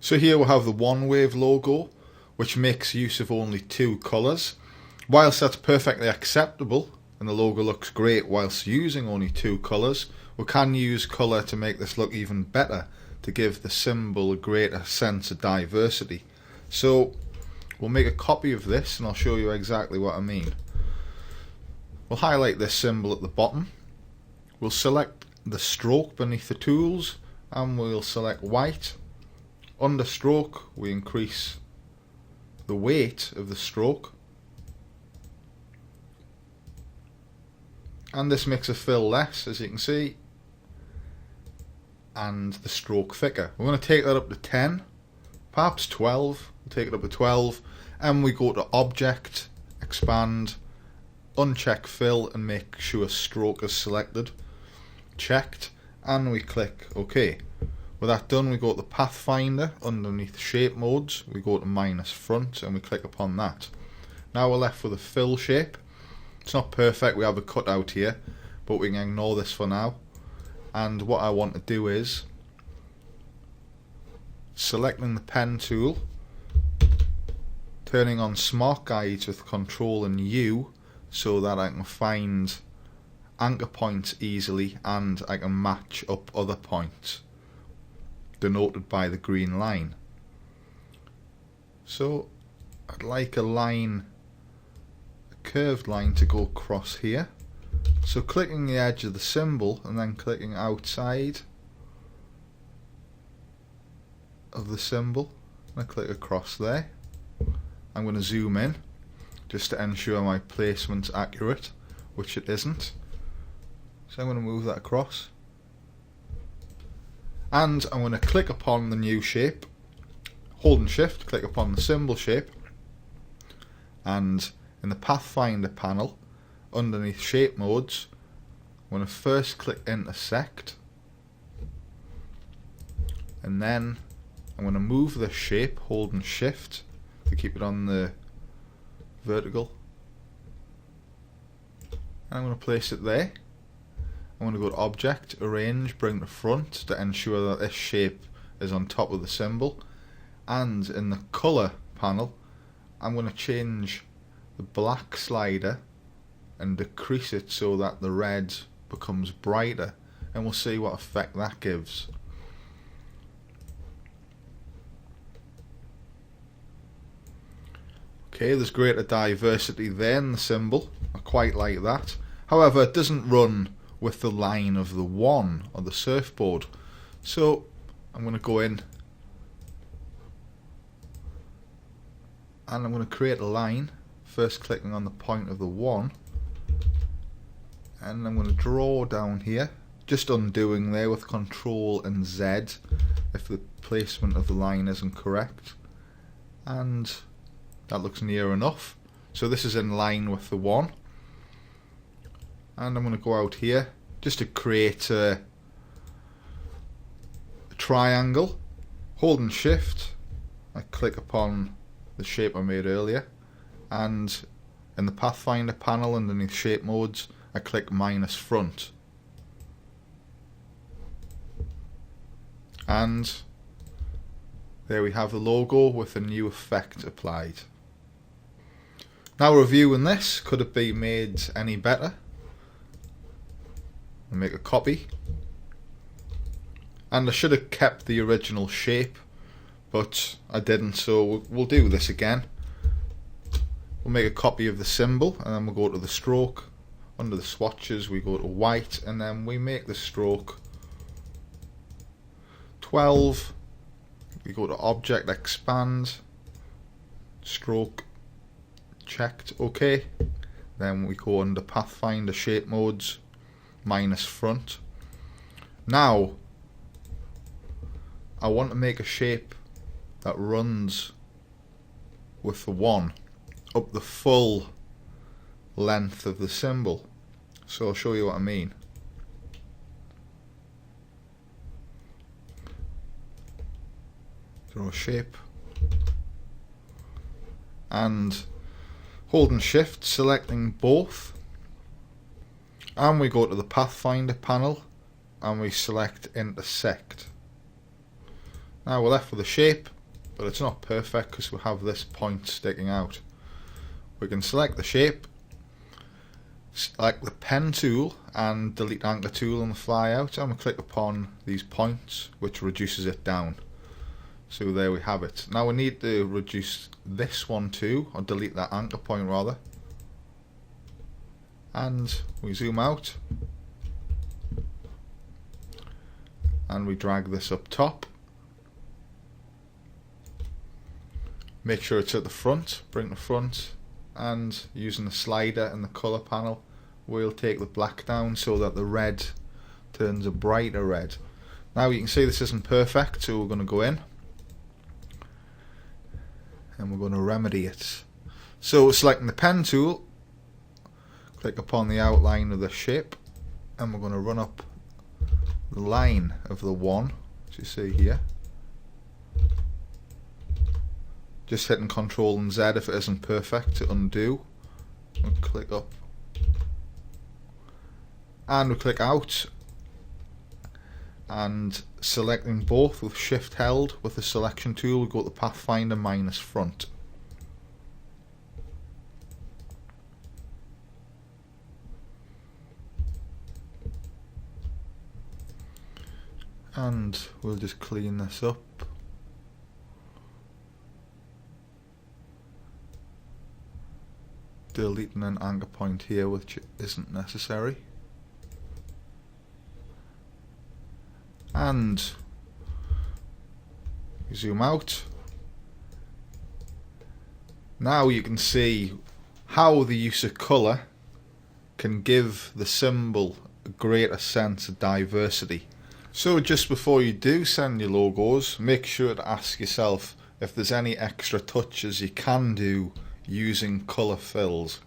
So here we have the OneWave logo, which makes use of only two colours. Whilst that's perfectly acceptable and the logo looks great whilst using only two colours, we can use colour to make this look even better, to give the symbol a greater sense of diversity. So we'll make a copy of this and I'll show you exactly what I mean. We'll highlight this symbol at the bottom. We'll select the stroke beneath the tools and we'll select white. Under stroke we increase the weight of the stroke, and this makes a fill less, as you can see, and the stroke thicker. We're going to take that up to 10, perhaps 12. We'll take it up to 12 and we go to Object, Expand, uncheck Fill and make sure Stroke is selected, checked, and we click OK. With that done, we go to the Pathfinder underneath Shape Modes, we go to minus front and we click upon that. Now we're left with a fill shape. It's not perfect, we have a cutout here, but we can ignore this for now. And what I want to do is selecting the pen tool, turning on Smart Guides with Control and U so that I can find anchor points easily and I can match up other points denoted by the green line. So I'd like a line, a curved line to go across here. So clicking the edge of the symbol and then clicking outside of the symbol, and I click across there. I'm going to zoom in just to ensure my placement's accurate, which it isn't. So I'm going to move that across. And I'm going to click upon the new shape, holding shift, click upon the symbol shape, and in the Pathfinder panel, underneath Shape Modes, I'm going to first click Intersect, and then I'm going to move the shape, holding shift to keep it on the vertical. I'm going to place it there. I'm going to go to Object, Arrange, bring to front to ensure that this shape is on top of the symbol. And in the Colour panel, I'm going to change the black slider and decrease it so that the red becomes brighter, and we'll see what effect that gives. Okay, there's greater diversity there in the symbol. I quite like that. However, it doesn't run with the line of the 1 on the surfboard. So I'm going to go in and I'm going to create a line, first clicking on the point of the 1, and I'm going to draw down here, just undoing there with Control and Z if the placement of the line isn't correct, and that looks near enough. So this is in line with the 1. And I'm going to go out here just to create a triangle. Holding shift, I click upon the shape I made earlier, and in the Pathfinder panel underneath Shape Modes, I click minus front. And there we have the logo with a new effect applied. Now reviewing this, could it be made any better? I'll make a copy, and I should have kept the original shape, but I didn't, so we'll do this again. We'll make a copy of the symbol and then we'll go to the stroke. Under the swatches we go to white and then we make the stroke 12. We go to Object, Expand, Stroke, checked, OK. Then we go under Pathfinder Shape Modes, minus front. Now I want to make a shape that runs with the 1 up the full length of the symbol. So I'll show you what I mean. Draw a shape and holding shift, selecting both, and we go to the Pathfinder panel and we select Intersect. Now we're left with a shape, but it's not perfect because we have this point sticking out. We can select the shape, select the pen tool and delete anchor tool on the fly out, and we click upon these points, which reduces it down. So there we have it. Now we need to reduce this one too, or delete that anchor point rather. And we zoom out and we drag this up top. Make sure it's at the front, bring the front, and using the slider and the colour panel we'll take the black down so that the red turns a brighter red. Now you can see this isn't perfect, so we're going to go in and we're going to remedy it. So selecting the pen tool, click upon the outline of the shape, and we're going to run up the line of the one, as you see here. Just hitting Ctrl and Z if it isn't perfect to undo. We'll click up and we click out, and selecting both with shift held with the selection tool, we go to Pathfinder minus front. And we'll just clean this up. Deleting an anchor point here which isn't necessary. And zoom out. Now you can see how the use of colour can give the symbol a greater sense of diversity. So just before you do send your logos, make sure to ask yourself if there's any extra touches you can do using colour fills.